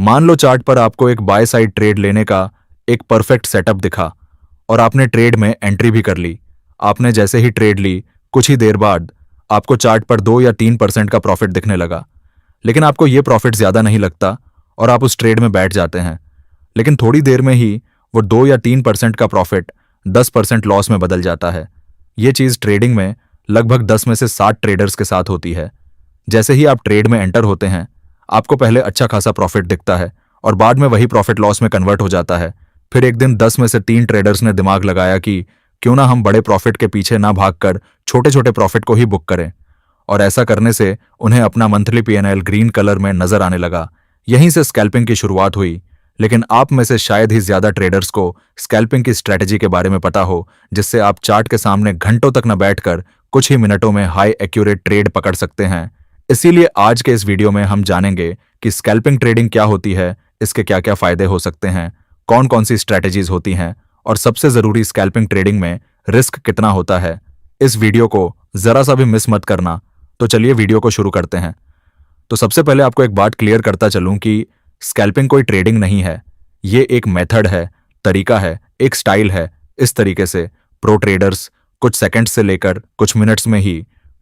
मान लो चार्ट पर आपको एक बाय साइड ट्रेड लेने का एक परफेक्ट सेटअप दिखा और आपने ट्रेड में एंट्री भी कर ली। आपने जैसे ही ट्रेड ली, कुछ ही देर बाद आपको चार्ट पर 2 या 3% का प्रॉफिट दिखने लगा। लेकिन आपको ये प्रॉफिट ज्यादा नहीं लगता और आप उस ट्रेड में बैठ जाते हैं। लेकिन थोड़ी देर में ही वो 2 या 3% का प्रॉफिट 10% लॉस में बदल जाता है। ये चीज ट्रेडिंग में लगभग 10 में से 60 ट्रेडर्स के साथ होती है। जैसे ही आप ट्रेड में एंटर होते हैं, आपको पहले अच्छा खासा प्रॉफिट दिखता है और बाद में वही प्रॉफिट लॉस में कन्वर्ट हो जाता है। फिर एक दिन 10 में से 3 ट्रेडर्स ने दिमाग लगाया कि क्यों ना हम बड़े प्रॉफिट के पीछे ना भागकर छोटे छोटे प्रॉफिट को ही बुक करें। और ऐसा करने से उन्हें अपना मंथली पीएनएल ग्रीन कलर में नजर आने लगा। यहीं से स्कैल्पिंग की शुरुआत हुई। लेकिन आप में से शायद ही ज्यादा ट्रेडर्स को स्कैल्पिंग की स्ट्रेटजी के बारे में पता हो, जिससे आप चार्ट के सामने घंटों तक न बैठकर कुछ ही मिनटों में हाई एक्यूरेट ट्रेड पकड़ सकते हैं। इसीलिए आज के इस वीडियो में हम जानेंगे कि स्कैल्पिंग ट्रेडिंग क्या होती है, इसके क्या क्या फायदे हो सकते हैं, कौन कौन सी स्ट्रैटेजीज होती हैं और सबसे जरूरी स्कैल्पिंग ट्रेडिंग में रिस्क कितना होता है। इस वीडियो को जरा सा भी मिस मत करना। तो चलिए वीडियो को शुरू करते हैं। तो सबसे पहले आपको एक बात क्लियर करता चलूं कि स्कैल्पिंग कोई ट्रेडिंग नहीं है। ये एक मेथड है, तरीका है, एक स्टाइल है। इस तरीके से प्रो ट्रेडर्स कुछ सेकंड्स से लेकर कुछ मिनट्स में ही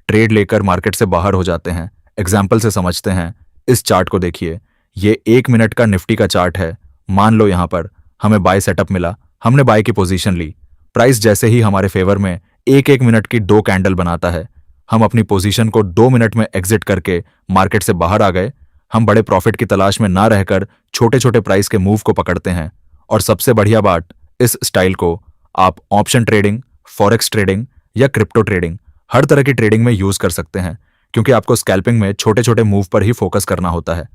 ट्रेड लेकर मार्केट से बाहर हो जाते हैं। एग्जाम्पल से समझते हैं। इस चार्ट को देखिए, ये 1 मिनट का निफ्टी का चार्ट है। मान लो यहां पर हमें बाय सेटअप मिला, हमने बाय की पोजीशन ली। प्राइस जैसे ही हमारे फेवर में एक एक मिनट की 2 कैंडल बनाता है, हम अपनी पोजीशन को 2 मिनट में एग्जिट करके मार्केट से बाहर आ गए। हम बड़े प्रॉफिट की तलाश में ना रहकर छोटे छोटे प्राइस के मूव को पकड़ते हैं। और सबसे बढ़िया बात, इस स्टाइल को आप ऑप्शन ट्रेडिंग, फॉरेक्स ट्रेडिंग या क्रिप्टो ट्रेडिंग हर तरह की ट्रेडिंग में यूज कर सकते हैं, क्योंकि आपको स्कैल्पिंग में छोटे छोटे मूव पर ही फोकस करना होता है।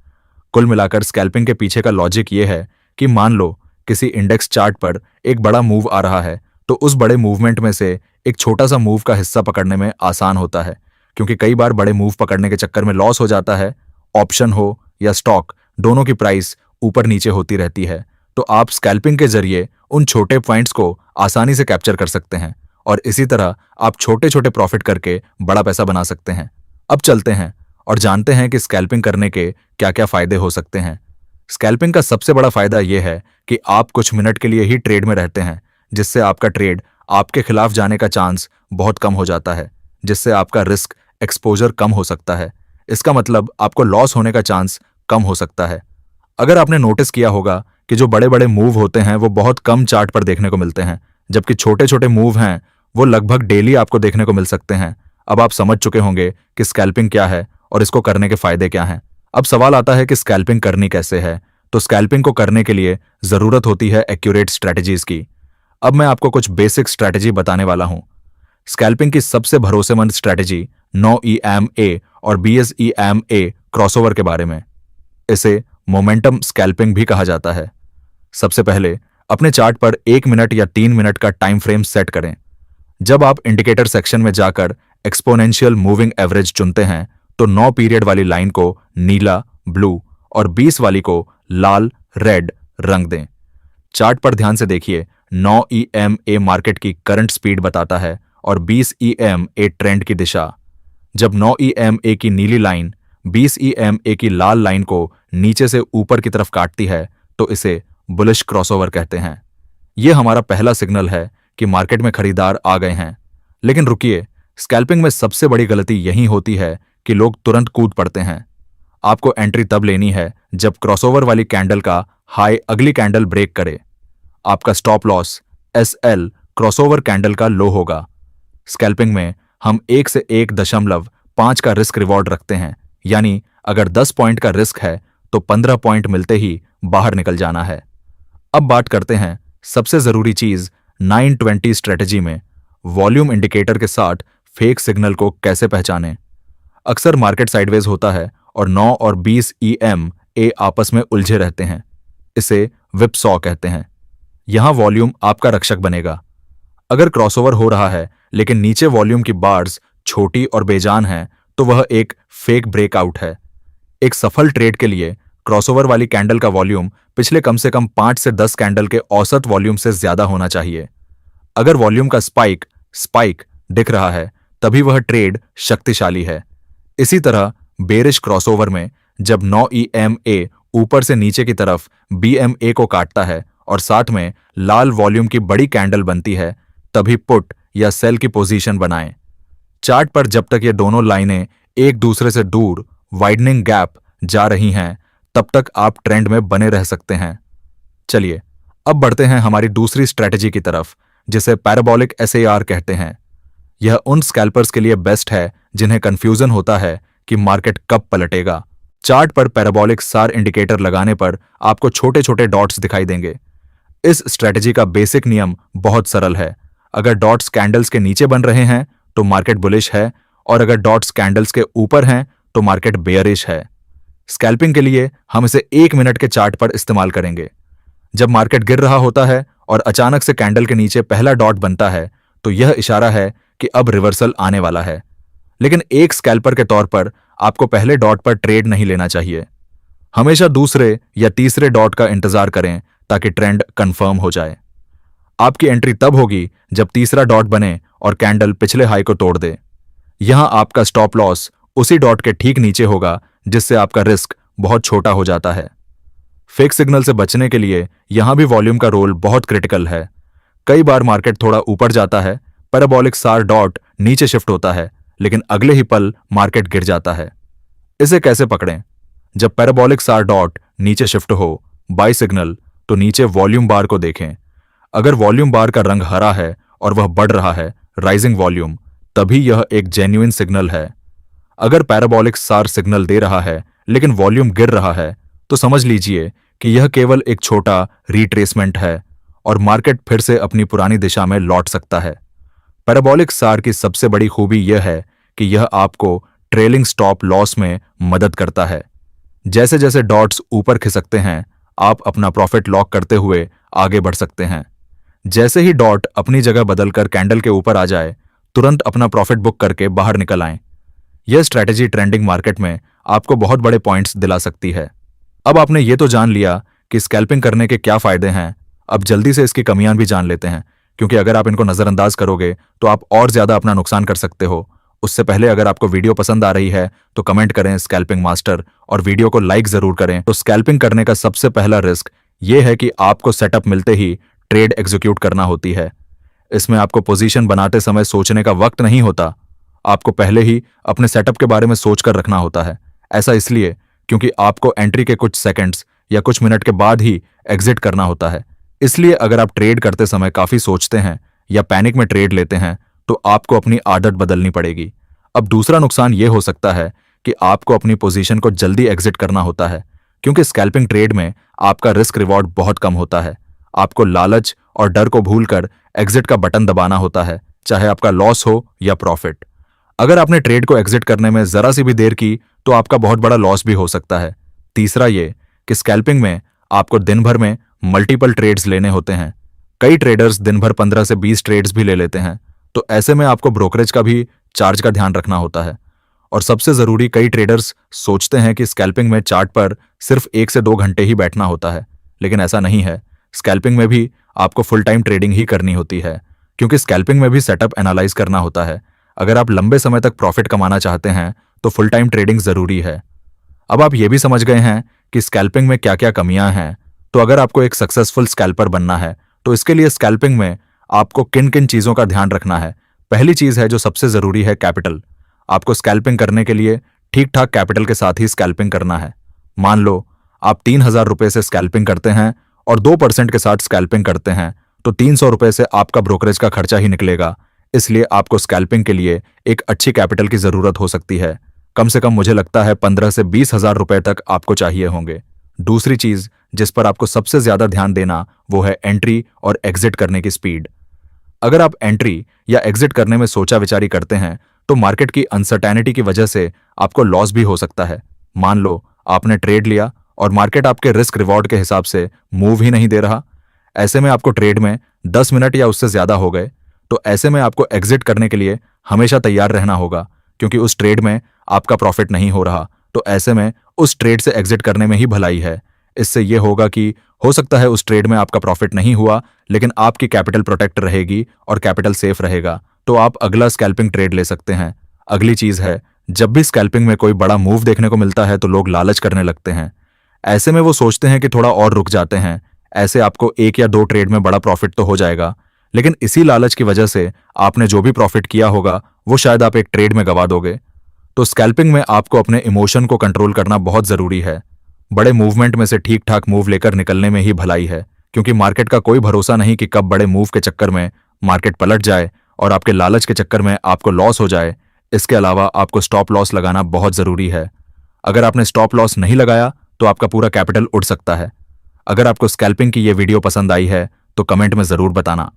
कुल मिलाकर स्कैल्पिंग के पीछे का लॉजिक ये है कि मान लो किसी इंडेक्स चार्ट पर एक बड़ा मूव आ रहा है, तो उस बड़े मूवमेंट में से एक छोटा सा मूव का हिस्सा पकड़ने में आसान होता है, क्योंकि कई बार बड़े मूव पकड़ने के चक्कर में लॉस हो जाता है। ऑप्शन हो या स्टॉक, दोनों की प्राइस ऊपर नीचे होती रहती है। तो आप स्कैल्पिंग के जरिए उन छोटे पॉइंट्स को आसानी से कैप्चर कर सकते हैं और इसी तरह आप छोटे छोटे प्रॉफिट करके बड़ा पैसा बना सकते हैं। अब चलते हैं और जानते हैं कि स्कैल्पिंग करने के क्या क्या फायदे हो सकते हैं। स्कैल्पिंग का सबसे बड़ा फायदा यह है कि आप कुछ मिनट के लिए ही ट्रेड में रहते हैं, जिससे आपका ट्रेड आपके खिलाफ जाने का चांस बहुत कम हो जाता है, जिससे आपका रिस्क एक्सपोजर कम हो सकता है। इसका मतलब आपको लॉस होने का चांस कम हो सकता है। अगर आपने नोटिस किया होगा कि जो बड़े बड़े मूव होते हैं वो बहुत कम चार्ट पर देखने को मिलते हैं, जबकि छोटे छोटे मूव हैं वो लगभग डेली आपको देखने को मिल सकते हैं। अब आप समझ चुके होंगे कि स्कैल्पिंग क्या है और इसको करने के फायदे क्या हैं। अब सवाल आता है कि स्कैल्पिंग करनी कैसे है। तो स्कैल्पिंग को करने के लिए जरूरत होती है एक्यूरेट स्ट्रैटेजीज की। अब मैं आपको कुछ बेसिक स्ट्रैटेजी बताने वाला हूं। स्कैल्पिंग की सबसे भरोसेमंद स्ट्रैटेजी नो EMA और BSEMA क्रॉसओवर के बारे में। इसे मोमेंटम स्कैल्पिंग भी कहा जाता है। सबसे पहले अपने चार्ट पर 1 मिनट या 3 मिनट का टाइम फ्रेम सेट करें। जब आप इंडिकेटर सेक्शन में जाकर एक्सपोनेंशियल मूविंग एवरेज चुनते हैं, तो 9 पीरियड वाली लाइन को नीला, ब्लू और 20 वाली को लाल, रेड रंग दें। चार्ट पर ध्यान से देखिए, 9 EMA मार्केट की करंट स्पीड बताता है और 20 EMA ट्रेंड की दिशा। जब 9 EMA की नीली लाइन 20 EMA की लाल लाइन को नीचे से ऊपर की तरफ काटती है, तो इसे बुलिश क्रॉसओवर कहते हैं। यह हमारा पहला सिग्नल है कि मार्केट में खरीदार आ गए हैं। लेकिन रुकिए, स्कैल्पिंग में सबसे बड़ी गलती यही होती है कि लोग तुरंत कूद पड़ते हैं। आपको एंट्री तब लेनी है जब क्रॉसओवर वाली कैंडल का हाई अगली कैंडल ब्रेक करे। आपका stop loss SL crossover candle का लो होगा। स्कैल्पिंग में हम 1 से 1.5 का रिस्क रिवॉर्ड रखते हैं, यानी अगर 10 पॉइंट का रिस्क है तो 15 पॉइंट मिलते ही बाहर निकल जाना है। अब बात करते हैं सबसे जरूरी चीज 920 स्ट्रेटजी में, वॉल्यूम इंडिकेटर के साथ फेक सिग्नल को कैसे पहचानें। अक्सर मार्केट साइडवेज होता है और 9 और 20 EMA आपस में उलझे रहते हैं। इसे विपसॉ कहते हैं। यहां वॉल्यूम आपका रक्षक बनेगा। अगर क्रॉसओवर हो रहा है लेकिन नीचे वॉल्यूम की बार्स छोटी और बेजान है, तो वह एक फेक ब्रेकआउट है। एक सफल ट्रेड के लिए क्रॉसओवर वाली कैंडल का वॉल्यूम पिछले कम से कम 5 से 10 कैंडल के औसत वॉल्यूम से ज्यादा होना चाहिए। अगर वॉल्यूम का स्पाइक दिख रहा है, तभी वह ट्रेड शक्तिशाली है। इसी तरह बेरिश क्रॉसओवर में जब 9 EMA ऊपर से नीचे की तरफ BMA को काटता है और साथ में लाल वॉल्यूम की बड़ी कैंडल बनती है, तभी पुट या सेल की पोजीशन बनाएं। चार्ट पर जब तक ये दोनों लाइनें एक दूसरे से दूर वाइडनिंग गैप जा रही हैं, तब तक आप ट्रेंड में बने रह सकते हैं। चलिए अब बढ़ते हैं हमारी दूसरी स्ट्रेटजी की तरफ, जिसे पैराबोलिक SAR कहते हैं। यह उन स्कैल्पर्स के लिए बेस्ट है जिन्हें कंफ्यूजन होता है कि मार्केट कब पलटेगा। चार्ट पर पैराबोलिक SAR इंडिकेटर लगाने पर आपको छोटे छोटे डॉट्स दिखाई देंगे। इस स्ट्रेटजी का बेसिक नियम बहुत सरल है। अगर डॉट्स कैंडल्स के नीचे बन रहे हैं तो मार्केट बुलिश है, और अगर डॉट्स कैंडल्स के ऊपर हैं तो मार्केट बेयरिश है। स्कैल्पिंग के लिए हम इसे 1 मिनट के चार्ट पर इस्तेमाल करेंगे। जब मार्केट गिर रहा होता है और अचानक से कैंडल के नीचे पहला डॉट बनता है, तो यह इशारा है कि अब रिवर्सल आने वाला है। लेकिन एक स्कैल्पर के तौर पर आपको पहले डॉट पर ट्रेड नहीं लेना चाहिए। हमेशा दूसरे या तीसरे डॉट का इंतजार करें ताकि ट्रेंड कंफर्म हो जाए। आपकी एंट्री तब होगी जब तीसरा डॉट बने और कैंडल पिछले हाई को तोड़ दे। यहां आपका स्टॉप लॉस उसी डॉट के ठीक नीचे होगा, जिससे आपका रिस्क बहुत छोटा हो जाता है। फेक सिग्नल से बचने के लिए यहां भी वॉल्यूम का रोल बहुत क्रिटिकल है। कई बार मार्केट थोड़ा ऊपर जाता है, पैराबोलिक SAR डॉट नीचे शिफ्ट होता है, लेकिन अगले ही पल मार्केट गिर जाता है। इसे कैसे पकड़ें? जब पैराबोलिक SAR डॉट नीचे शिफ्ट हो, बाय सिग्नल, तो नीचे वॉल्यूम बार को देखें। अगर वॉल्यूम बार का रंग हरा है और वह बढ़ रहा है, राइजिंग वॉल्यूम, तभी यह एक जेन्युइन सिग्नल है। अगर पैराबोलिक SAR सिग्नल दे रहा है लेकिन वॉल्यूम गिर रहा है, तो समझ लीजिए कि यह केवल एक छोटा रिट्रेसमेंट है और मार्केट फिर से अपनी पुरानी दिशा में लौट सकता है। पैराबोलिक SAR की सबसे बड़ी खूबी यह है कि यह आपको ट्रेलिंग स्टॉप लॉस में मदद करता है। जैसे जैसे डॉट्स ऊपर खिसकते हैं, आप अपना प्रॉफिट लॉक करते हुए आगे बढ़ सकते हैं। जैसे ही डॉट अपनी जगह बदलकर कैंडल के ऊपर आ जाए, तुरंत अपना प्रॉफिट बुक करके बाहर निकल आएं। यह स्ट्रैटेजी ट्रेंडिंग मार्केट में आपको बहुत बड़े पॉइंट्स दिला सकती है। अब आपने ये तो जान लिया कि स्कैल्पिंग करने के क्या फायदे हैं, अब जल्दी से इसकी कमियां भी जान लेते हैं, क्योंकि अगर आप इनको नजरअंदाज करोगे तो आप और ज्यादा अपना नुकसान कर सकते हो। उससे पहले अगर आपको वीडियो पसंद आ रही है तो कमेंट करें स्कैल्पिंग मास्टर, और वीडियो को लाइक जरूर करें। तो स्कैल्पिंग करने का सबसे पहला रिस्क यह है कि आपको सेटअप मिलते ही ट्रेड एग्जीक्यूट करना होती है। इसमें आपको पोजीशन बनाते समय सोचने का वक्त नहीं होता। आपको पहले ही अपने सेटअप के बारे में सोचकर रखना होता है। ऐसा इसलिए क्योंकि आपको एंट्री के कुछ सेकंड्स या कुछ मिनट के बाद ही एग्जिट करना होता है। इसलिए अगर आप ट्रेड करते समय काफी सोचते हैं या पैनिक में ट्रेड लेते हैं, तो आपको अपनी आदत बदलनी पड़ेगी। अब दूसरा नुकसान यह हो सकता है कि आपको अपनी पोजीशन को जल्दी एग्जिट करना होता है, क्योंकि स्कैल्पिंग ट्रेड में आपका रिस्क रिवॉर्ड बहुत कम होता है। आपको लालच और डर को भूलकर एग्जिट का बटन दबाना होता है, चाहे आपका लॉस हो या प्रॉफिट। अगर आपने ट्रेड को एग्जिट करने में जरा सी भी देर की तो आपका बहुत बड़ा लॉस भी हो सकता है। तीसरा ये कि स्कैल्पिंग में आपको दिन भर में मल्टीपल ट्रेड्स लेने होते हैं। कई ट्रेडर्स दिन भर 15 से 20 ट्रेड्स भी ले लेते हैं, तो ऐसे में आपको ब्रोकरेज का भी चार्ज का ध्यान रखना होता है। और सबसे जरूरी, कई ट्रेडर्स सोचते हैं कि स्कैल्पिंग में चार्ट पर सिर्फ 1 से 2 घंटे ही बैठना होता है, लेकिन ऐसा नहीं है। स्कैल्पिंग में भी आपको फुल टाइम ट्रेडिंग ही करनी होती है, क्योंकि स्कैल्पिंग में भी सेटअप एनालाइज करना होता है। अगर आप लंबे समय तक प्रॉफिट कमाना चाहते हैं तो फुल टाइम ट्रेडिंग जरूरी है। अब आप ये भी समझ गए हैं कि स्कैल्पिंग में क्या क्या कमियां हैं, तो अगर आपको एक सक्सेसफुल स्कैल्पर बनना है तो इसके लिए स्कैल्पिंग में आपको किन किन चीजों का ध्यान रखना है। पहली चीज है जो सबसे जरूरी है, कैपिटल। आपको स्कैल्पिंग करने के लिए ठीक ठाक कैपिटल के साथ ही स्कैल्पिंग करना है। मान लो आप 3,000 रुपए से स्कैल्पिंग करते हैं और 2% के साथ स्कैल्पिंग करते हैं, तो 300 रुपए से आपका ब्रोकरेज का खर्चा ही निकलेगा। इसलिए आपको स्कैल्पिंग के लिए एक अच्छी कैपिटल की जरूरत हो सकती है। कम से कम मुझे लगता है 15 से 20,000 रुपए तक आपको चाहिए होंगे। दूसरी चीज जिस पर आपको सबसे ज्यादा ध्यान देना वो है एंट्री और एग्जिट करने की स्पीड। अगर आप एंट्री या एग्जिट करने में सोचा विचारी करते हैं तो मार्केट की अनसर्टेनिटी की वजह से आपको लॉस भी हो सकता है। मान लो आपने ट्रेड लिया और मार्केट आपके रिस्क रिवॉर्ड के हिसाब से मूव ही नहीं दे रहा। ऐसे में आपको ट्रेड में 10 मिनट या उससे ज्यादा हो गए, तो ऐसे में आपको एग्जिट करने के लिए हमेशा तैयार रहना होगा, क्योंकि उस ट्रेड में आपका प्रॉफिट नहीं हो रहा। तो ऐसे में उस ट्रेड से एग्जिट करने में ही भलाई है। इससे यह होगा कि हो सकता है उस ट्रेड में आपका प्रॉफिट नहीं हुआ, लेकिन आपकी कैपिटल प्रोटेक्ट रहेगी और कैपिटल सेफ रहेगा, तो आप अगला स्कैल्पिंग ट्रेड ले सकते हैं। अगली चीज है, जब भी स्कैल्पिंग में कोई बड़ा मूव देखने को मिलता है तो लोग लालच करने लगते हैं। ऐसे में वो सोचते हैं कि थोड़ा और रुक जाते हैं, ऐसे आपको 1 या 2 ट्रेड में बड़ा प्रॉफिट तो हो जाएगा। लेकिन इसी लालच की वजह से आपने जो भी प्रॉफिट किया होगा वो शायद आप एक ट्रेड में गवा दोगे। तो स्कैल्पिंग में आपको अपने इमोशन को कंट्रोल करना बहुत जरूरी है। बड़े मूवमेंट में से ठीक ठाक मूव लेकर निकलने में ही भलाई है, क्योंकि मार्केट का कोई भरोसा नहीं कि कब बड़े मूव के चक्कर में मार्केट पलट जाए और आपके लालच के चक्कर में आपको लॉस हो जाए। इसके अलावा आपको स्टॉप लॉस लगाना बहुत जरूरी है। अगर आपने स्टॉप लॉस नहीं लगाया तो आपका पूरा कैपिटल उड़ सकता है। अगर आपको स्कैल्पिंग की ये वीडियो पसंद आई है तो कमेंट में जरूर बताना।